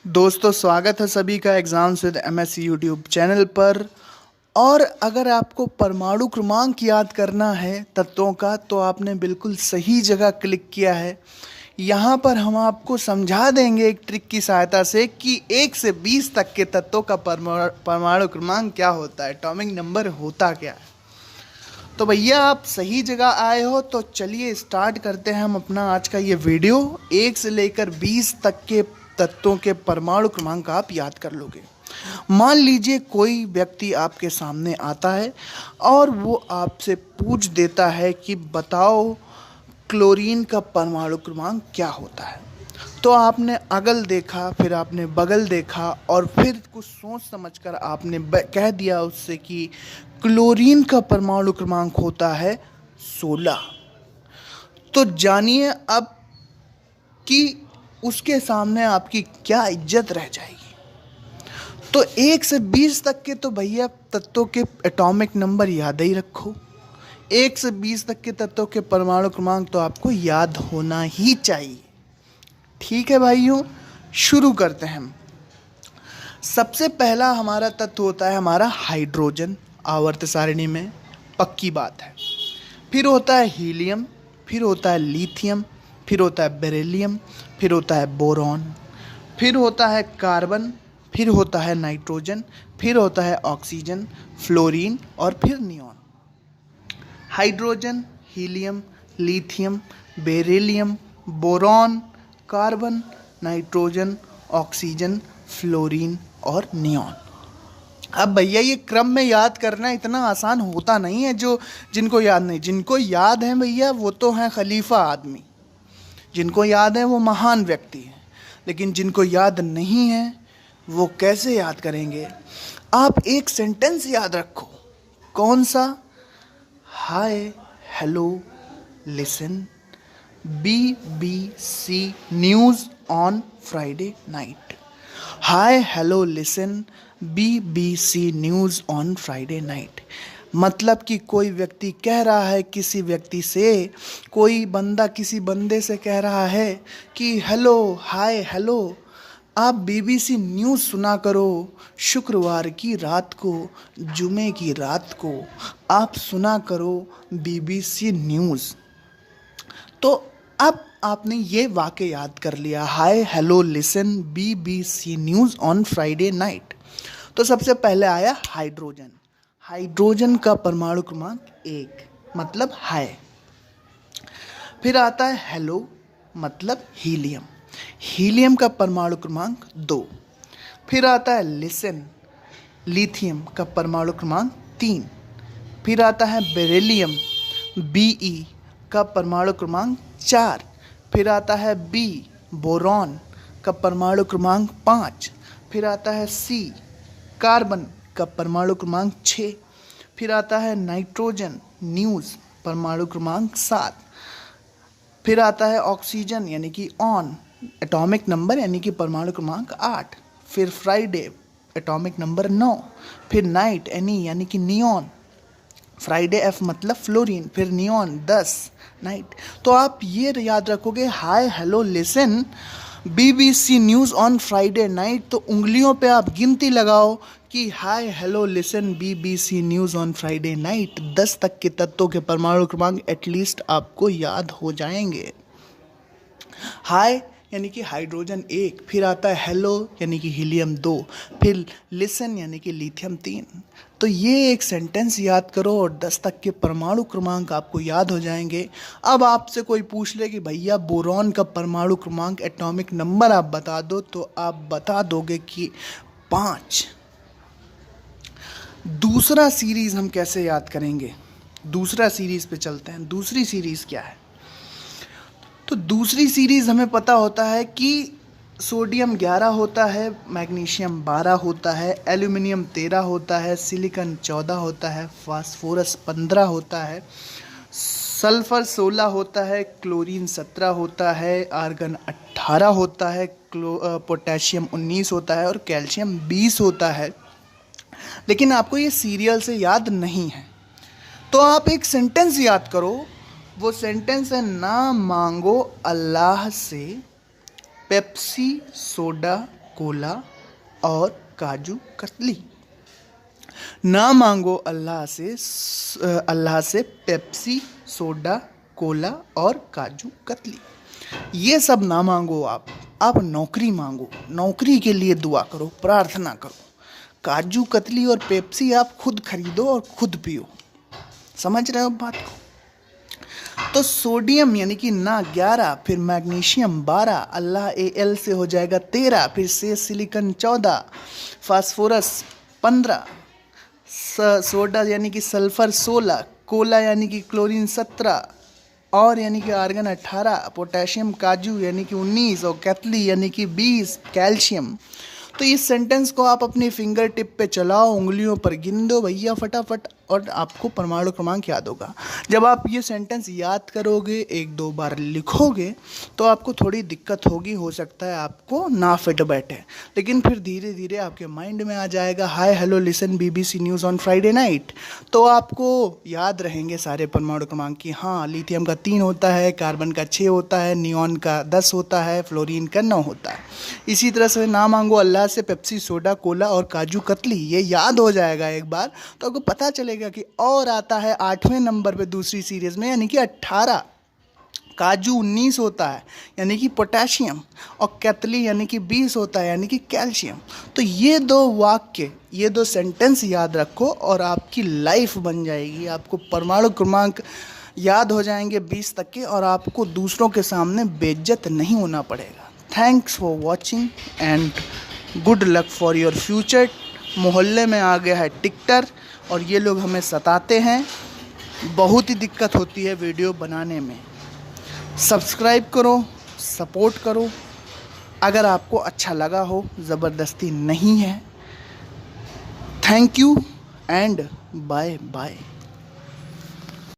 दोस्तों, स्वागत है सभी का exams with MSc YouTube channel पर। और अगर आपको परमाणु क्रमांक याद करना है तत्वों का, तो आपने बिल्कुल सही जगह क्लिक किया है। यहाँ पर हम आपको समझा देंगे एक ट्रिक की सहायता से कि 1 से 20 तक के तत्वों का परमाणु क्रमांक क्या होता है, एटॉमिक नंबर होता क्या है। तो भैया आप सही जगह आए हो, तो चलिए स्टार्ट करते हैं हम अपना आज का ये वीडियो। 1 से लेकर 20 तक के तत्वों के परमाणु क्रमांक आप याद कर लोगे। मान लीजिए कोई व्यक्ति आपके सामने आता है और वो आपसे पूछ देता है कि बताओ क्लोरीन का परमाणु क्रमांक क्या होता है। तो आपने अगल देखा, फिर आपने बगल देखा और फिर कुछ सोच समझकर आपने कह दिया उससे कि क्लोरीन का परमाणु क्रमांक होता है 16। तो जानिए अब कि उसके सामने आपकी क्या इज्जत रह जाएगी। तो 1 से 20 तक के तो भैया तत्वों के एटॉमिक नंबर याद ही रखो। 1 से 20 तक के तत्वों के परमाणु क्रमांक तो आपको याद होना ही चाहिए। ठीक है भाइयों, शुरू करते हैं हम। सबसे पहला हमारा तत्व होता है हमारा हाइड्रोजन, आवर्त सारिणी में पक्की बात है। फिर होता है हीलियम, फिर होता है लिथियम, फिर होता है बेरिलियम, फिर होता है बोरॉन, फिर होता है कार्बन, फिर होता है नाइट्रोजन, फिर होता है ऑक्सीजन, फ्लोरीन और फिर neon. Hydrogen, helium, lithium, beryllium, boron, carbon, nitrogen, oxygen, fluorine और नियॉन। अब भैया ये क्रम में याद करना इतना आसान होता नहीं है। जिनको याद नहीं, जिनको याद है भैया वो तो हैं खलीफा आदमी, जिनको याद है वो महान व्यक्ति हैं। लेकिन जिनको याद नहीं है वो कैसे याद करेंगे। आप एक सेंटेंस याद रखो। कौन सा? Hi hello listen BBC news on Friday night. Hi hello listen BBC news on Friday night. मतलब कि कोई व्यक्ति कह रहा है किसी व्यक्ति से, कोई बंदा किसी बंदे से कह रहा है कि हेलो, हाय हेलो, आप BBC न्यूज़ सुना करो। शुक्रवार की रात को, जुमे की रात को आप सुना करो BBC न्यूज़। तो अब आपने ये वाक्य याद कर लिया, hi hello listen BBC news on Friday night. तो सबसे पहले आया हाइड्रोजन। हाइड्रोजन का परमाणु क्रमांक 1 मतलब हाय। फिर आता है हेलो मतलब हीलियम। हीलियम का परमाणु क्रमांक 2। फिर आता है लिसन, लिथियम का परमाणु क्रमांक 3। फिर आता है बेरिलियम, BE का परमाणु क्रमांक 4। फिर आता है B, बोरॉन का परमाणु क्रमांक 5। फिर आता है C, कार्बन का परमाणु क्रमांक 6। फिर आता है नाइट्रोजन, न्यूज़, परमाणु क्रमांक 7। फिर आता है ऑक्सीजन यानी कि ऑन, एटॉमिक नंबर यानी कि परमाणु क्रमांक 8। फिर फ्राइडे, एटॉमिक नंबर 9। फिर नाइट यानी कि नियॉन, फ्राइडे F मतलब फ्लोरीन। फिर नियॉन 10, नाइट। तो आप ये याद रखोगे, hi hello listen BBC news on Friday night. तो उंगलियों पे आप गिनती लगाओ कि hi hello listen BBC news on Friday night. 10 तक के तत्वों के परमाणु क्रमांक एटलीस्ट आपको याद हो जाएंगे। हाय यानी कि हाइड्रोजन 1, फिर आता है हेलो यानी कि हीलियम 2, फिर लिसन यानी कि लिथियम 3। तो ये एक सेंटेंस याद करो और 10 तक के परमाणु क्रमांक आपको याद हो जाएंगे। अब आपसे कोई पूछ ले कि भैया बोरॉन का परमाणु क्रमांक, एटॉमिक नंबर आप बता दो, तो आप बता दोगे कि 5। दूसरा सीरीज हम कैसे याद करेंगे? दूसरा सीरीज पे चलते हैं। दूसरी सीरीज क्या है? तो दूसरी सीरीज हमें पता होता है कि सोडियम 11 होता है, मैग्नीशियम 12 होता है, एल्यूमिनियम 13 होता है, सिलिकॉन 14 होता है, फास्फोरस 15 होता है, सल्फर 16 होता है, क्लोरीन 17 होता है, आर्गन 18 होता है, पोटेशियम 19 होता है और कैल्शियम 20 होता है। लेकिन आपको ये सीरियल से याद नहीं है, तो आप एक सेंटेंस याद करो। वो सेंटेंस है, ना मांगो अल्लाह से पेप्सी सोडा कोला और काजू कतली। ना मांगो अल्लाह से पेप्सी, सोडा, कोला और काजू कतली। ये सब ना मांगो आप नौकरी मांगो, नौकरी के लिए दुआ करो, प्रार्थना करो। काजू कतली और पेप्सी आप खुद खरीदो और खुद पियो। समझ रहे हो बात को? तो सोडियम यानी कि ना 11, फिर मैग्नीशियम 12, अल्लाह Al से हो जाएगा 13, फिर से सिलिकॉन 14, फास्फोरस 15, सोडा यानी कि सल्फर 16, कोला यानी कि क्लोरीन 17 और यानी कि आर्गन 18, पोटेशियम काजू यानी कि 19 और कैथली यानी कि 20 कैल्शियम। तो इस सेंटेंस को आप अपनी फिंगर टिप पे चलाओ, उंगलियों पर गिन दो भैया फटाफट, और आपको परमाणु क्रमांक याद होगा। जब आप ये सेंटेंस याद करोगे, 1-2 बार लिखोगे, तो आपको थोड़ी दिक्कत होगी, हो सकता है आपको ना फिट बैठे, लेकिन फिर धीरे धीरे आपके माइंड में आ जाएगा। Hi hello listen BBC news on Friday night. तो आपको याद रहेंगे सारे परमाणु क्रमांक की। हाँ, लिथियम का 3 होता है, कार्बन का 6 होता है, नियॉन का 10 होता है, फ्लोरीन का 9 होता है। इसी तरह से ना मांगो अल्लाह से पेप्सी, सोडा, कोला और काजू कतली, ये याद हो जाएगा एक बार, तो आपको पता चलेगा कि और आता है 8वें नंबर पे दूसरी सीरीज में, यानी कि 18। काजू 19 होता है यानी कि पोटेशियम, और कैथली यानी कि 20 होता है यानी कि कैल्शियम। तो ये 2 वाक्य, ये 2 सेंटेंस याद रखो और आपकी लाइफ बन जाएगी। आपको परमाणु क्रमांक याद हो जाएंगे 20 तक के, और आपको दूसरों के सामने बेइज्जत नहीं होना पड़ेगा। Thanks for watching and good luck for your future. मोहल्ले में आ गया है टिकटर और ये लोग हमें सताते हैं, बहुत ही दिक्कत होती है वीडियो बनाने में। सब्सक्राइब करो, सपोर्ट करो, अगर आपको अच्छा लगा हो, ज़बरदस्ती नहीं है। Thank you and bye bye.